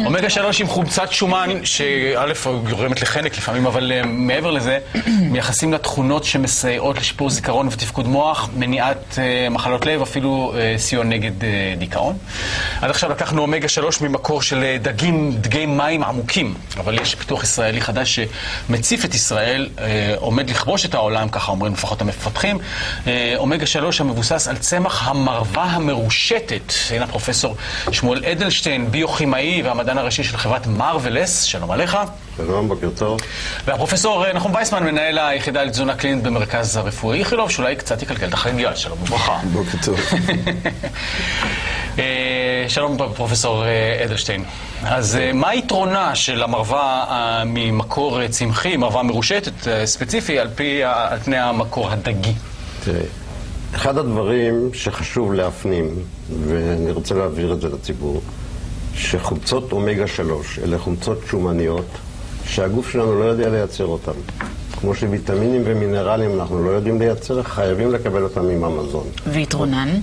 אומגה 3 עם חומצת שומן, שא' גורמת לחנק לפעמים, אבל מעבר לזה, מייחסים לתכונות שמסייעות לשיפור זיכרון ותפקוד מוח, מניעת מחלות לב, אפילו סיוע נגד דיכאון. עד עכשיו לקחנו אומגה 3 ממקור של דגי מים עמוקים, אבל יש פיתוח ישראלי חדש שמציף את ישראל, עומד לכבוש את העולם, ככה אומרים לפחות המפתחים. אומגה 3 המבוסס על צמח המרווה המרושטת. הנה פרופסור שמואל אדלשטיין, ביוכימאי והמדען הראשי של חברת מרוולס. שלום עליך. שלום, בוקר טוב. והפרופסור נחום וייסמן, מנהל היחידה לתזונה קלינית במרכז הרפואי איכילוב, שאולי קצת יקלקל את החגיגה. שלום וברכה. בוקר טוב. שלום פרופסור אדלשטיין. אז מה היתרונה של המרווה ממקור צמחי, מרווה מרושטת ספציפי, על פני המקור הדגי? תראה, אחד הדברים שחשוב להפנים, ואני רוצה להעביר את זה לציבור, שחומצות אומגה 3, אלה חומצות שומניות, שהגוף שלנו לא יודע לייצר אותן. כמו שוויטמינים ומינרלים אנחנו לא יודעים לייצר, חייבים לקבל אותם עם המזון. ויתרונן?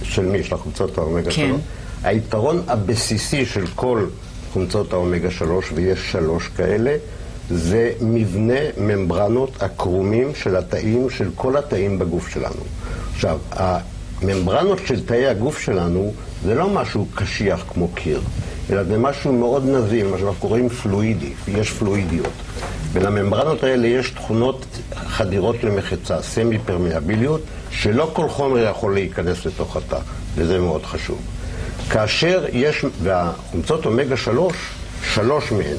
של מי? של החומצות האומגה 3? כן. היתרון הבסיסי של כל חומצות האומגה 3, ויש 3 כאלה, זה מבנה ממברנות הקרומים של התאים, של כל התאים בגוף שלנו. עכשיו, הממברנות של תאי הגוף שלנו זה לא משהו קשיח כמו קיר, אלא זה משהו מאוד נזיל, מה שאנחנו קוראים פלואידי, יש פלואידיות. ולממברנות האלה יש תכונות חדירות למחצה, סמי-פרמיאביליות, שלא כל חומר יכול להיכנס לתוך התא, וזה מאוד חשוב. כאשר יש, והחומצות אומגה 3, 3 מהן,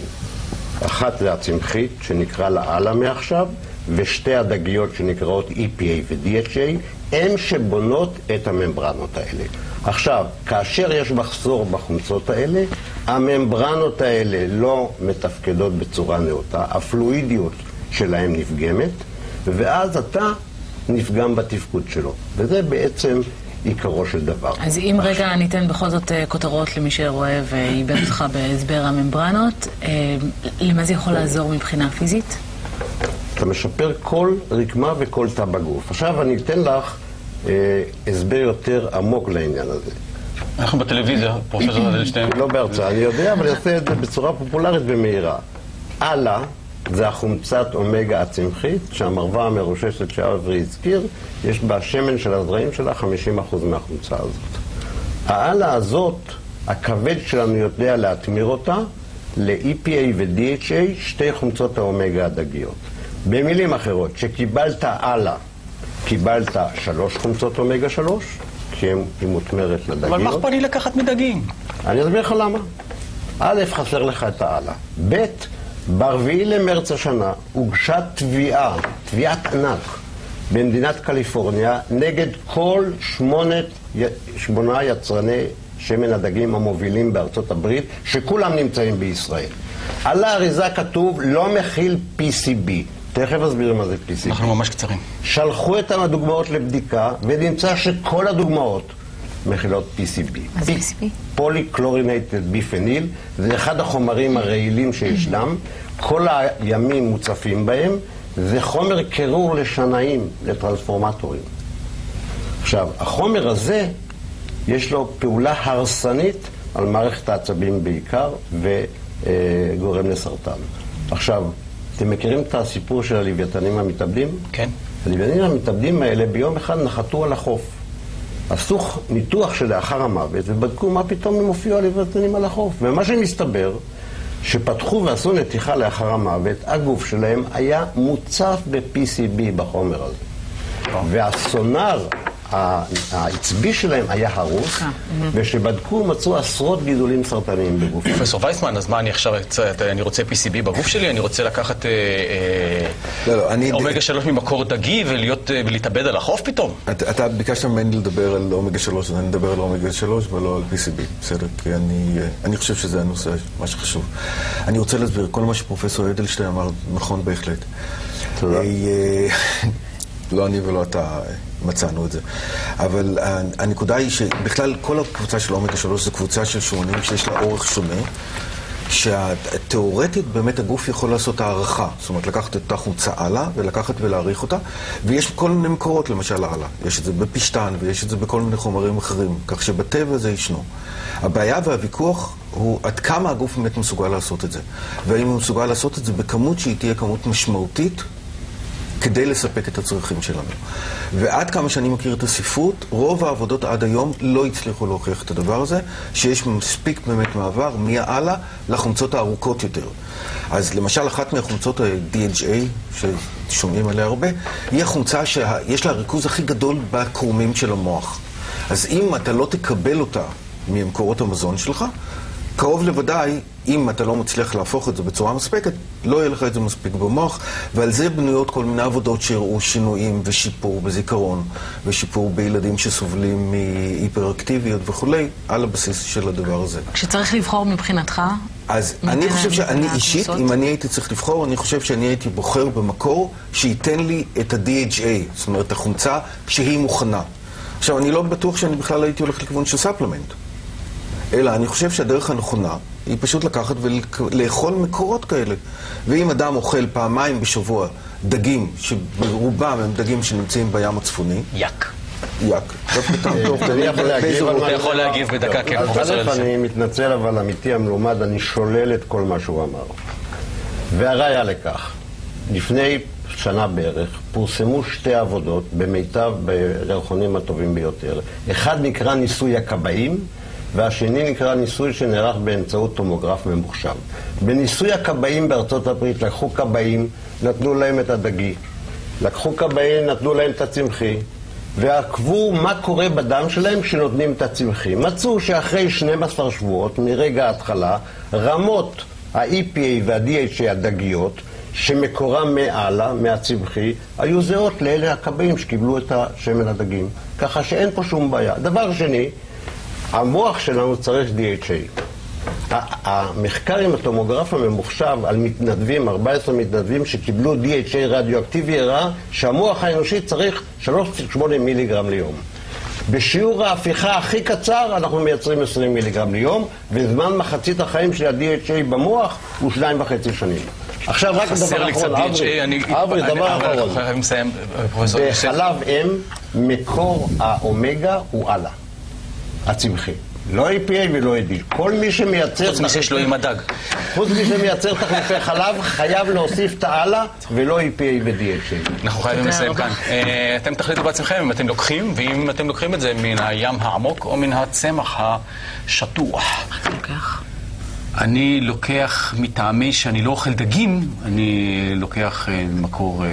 אחת זה הצמחית, שנקרא לה אללה מעכשיו, ושתי הדגיות שנקראות EPA ו-DHA, הן שבונות את הממברנות האלה. עכשיו, כאשר יש מחסור בחומצות האלה, הממברנות האלה לא מתפקדות בצורה נאותה, הפלואידיות שלהם נפגמת, ואז אתה נפגם בתפקוד שלו. וזה בעצם עיקרו של דבר. אז אם רגע ניתן בכל זאת כותרות למי שרואה ואיבד אותך בהסבר הממברנות, למה זה יכול לעזור מבחינה פיזית? אתה משפר כל רקמה וכל תא בגוף. עכשיו אני אתן לך הסבר יותר עמוק לעניין הזה. אנחנו בטלוויזיה, פרופסור אדלשטיין. לא בהרצאה, אני יודע, אבל אני אעשה את זה בצורה פופולרית ומהירה. אללה זה החומצת אומגה הצמחית, שהמרווה המרוששת שאברי הזכיר, יש בה שמן של הזרעים שלה 50% מהחומצה הזאת. האללה הזאת, הכבד שלנו יודע להתמיר אותה ל-EPA ו-DHA, שתי חומצות האומגה הדגיות. במילים אחרות, שקיבלת אללה, קיבלת 3 חומצות אומגה 3, כי היא מותמרת לדגיות. אבל מה אכפת לי לקחת מדגים? אני אסביר לך למה. א', חסר לך את האללה. ב', ב4 למרץ השנה הוגשה תביעת ענק במדינת קליפורניה נגד כל 8 יצרני שמן הדגים המובילים בארצות הברית, שכולם נמצאים בישראל. על האריזה כתוב לא מכיל PCB. תכף אסביר מה זה PCB. אנחנו ממש קצרים. שלחו את הדוגמאות לבדיקה ונמצא שכל הדוגמאות מכילות PCB. מה זה PCB? פוליקלורינטד ביפניל, זה אחד החומרים הרעילים שישנם, כל הימים מוצפים בהם, זה חומר קירור לשנאים, לטרנספורמטורים. עכשיו, החומר הזה יש לו פעולה הרסנית על מערכת העצבים בעיקר וגורם לסרטן. עכשיו, אתם מכירים את הסיפור של הלוויתנים המתאבדים? כן. הלוויתנים המתאבדים האלה ביום אחד נחתו על החוף. עשו ניתוח שלאחר המוות ובדקו מה פתאום הם הופיעו הלוויתנים על החוף. ומה שמסתבר, שפתחו ועשו נתיחה לאחר המוות, הגוף שלהם היה מוצף ב-PCB בחומר הזה. והסונר העצבי שלהם היה הרוס, ושבדקו מצאו עשרות גידולים סרטניים בגוף. פרופסור וייסמן, אז מה אני עכשיו, אני רוצה PCB בגוף שלי? אני רוצה לקחת אומגה 3 ממקור דגי ולהתאבד על החוף פתאום? אתה ביקשת ממני לדבר על אומגה 3, אז אני מדבר על אומגה 3 ולא על PCB, בסדר? כי אני חושב שזה הנושא, מה שחשוב. אני רוצה להסביר, כל מה שפרופסור אדלשטיין אמר נכון בהחלט. תודה. לא אני ולא אתה מצאנו את זה. אבל הנקודה היא שבכלל כל הקבוצה של אומגה 3 זו קבוצה של שומנים שיש לה אורך שונה, שתיאורטית באמת הגוף יכול לעשות הערכה. זאת אומרת, לקחת את החומצה הלאה ולקחת ולהעריך אותה, ויש כל מיני מקורות למשל הלאה. יש את זה בפשטן ויש את זה בכל מיני חומרים אחרים, כך שבטבע זה ישנו. הבעיה והוויכוח הוא עד כמה הגוף באמת מסוגל לעשות את זה. והאם הוא מסוגל לעשות את זה בכמות שהיא תהיה כמות משמעותית, כדי לספק את הצרכים שלנו. ועד כמה שאני מכיר את הספרות, רוב העבודות עד היום לא הצליחו להוכיח את הדבר הזה, שיש מספיק באמת מעבר מהעלה לחומצות הארוכות יותר. אז למשל, אחת מהחומצות ה-DHA, ששומעים עליה הרבה, היא החומצה שיש לה הריכוז הכי גדול בקרומים של המוח. אז אם אתה לא תקבל אותה ממקורות המזון שלך, קרוב לוודאי, אם אתה לא מצליח להפוך את זה בצורה מספקת, לא יהיה לך את זה מספיק במוח, ועל זה בנויות כל מיני עבודות שהראו שינויים ושיפור בזיכרון, ושיפור בילדים שסובלים מהיפראקטיביות וכולי, על הבסיס של הדבר הזה. כשצריך לבחור מבחינתך? אז אני חושב שאני אישית, אם אני הייתי צריך לבחור, אני חושב שאני הייתי בוחר במקור שייתן לי את ה-DHA, זאת אומרת, החומצה שהיא מוכנה. עכשיו, אני לא בטוח שאני בכלל הייתי הולך לכיוון של ספלמנט. אלא אני חושב שהדרך הנכונה היא פשוט לקחת ולאכול מקורות כאלה. ואם אדם אוכל פעמיים בשבוע דגים, שברובם הם דגים שנמצאים בים הצפוני... יק. אתה יכול להגיב בדקה, כן, פרופסור אדלשטיין. אני מתנצל, אבל אמיתי המלומד, אני שולל את כל מה שהוא אמר. והראיה לכך, לפני שנה בערך, פורסמו שתי עבודות במיטב בירחונים הטובים ביותר. אחד נקרא ניסוי הכבאים, והשני נקרא ניסוי שנערך באמצעות טומוגרף ממוחשב. בניסוי הכבאים בארצות הברית לקחו כבאים, נתנו להם את הדגי. לקחו כבאים, נתנו להם את הצמחי. ועקבו מה קורה בדם שלהם כשנותנים את הצמחי. מצאו שאחרי 12 שבועות, מרגע ההתחלה, רמות ה-EPA וה-DHA הדגיות, שמקורם מעלה, מהצמחי, היו זהות לאלה הכבאים שקיבלו את השמן הדגים. ככה שאין פה שום בעיה. דבר שני, המוח שלנו צריך DHA. המחקר עם הטומוגרף הממוחשב על מתנדבים, 14 מתנדבים שקיבלו DHA רדיואקטיבי, הראה שהמוח האנושי צריך 3.8 מיליגרם ליום. בשיעור ההפיכה הכי קצר אנחנו מייצרים 20 מיליגרם ליום, וזמן מחצית החיים של ה-DHA במוח הוא 2.5 שנים. עכשיו רק דבר אחרון, אברי, דבר אחרון. בחלב אם מקור האומגה הוא עלה, הצמחי. לא EPA ולא ED. כל מי שמייצר... חוץ מזה שיש לו עם הדג. חוץ מי שמייצר תחליפי חלב, חייב להוסיף את העלה ולא EPA ו-DHA. אנחנו חייבים לסיים כאן. אתם תחליטו בעצמכם אם אתם לוקחים, ואם אתם לוקחים את זה מן הים העמוק או מן הצמח השטוח. אתה לוקח? אני לוקח מטעמי שאני לא אוכל דגים, אני לוקח מקור...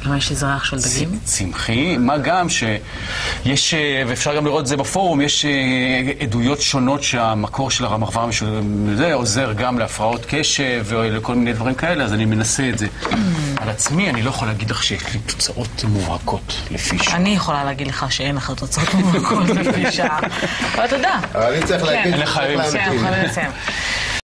למה יש אזרח של דגים? צמחי, מה גם שיש, ואפשר גם לראות את זה בפורום, יש עדויות שונות שהמקור של המחבר עוזר גם להפרעות קשב ולכל מיני דברים כאלה, אז אני מנסה את זה. על עצמי אני לא יכול להגיד לך שיש לי תוצאות מובהקות לפי שעה. אני יכולה להגיד לך שאין לך תוצאות מובהקות לפי שעה. אבל תודה. אבל אני צריך להגיד... כן, חייבים לסיים.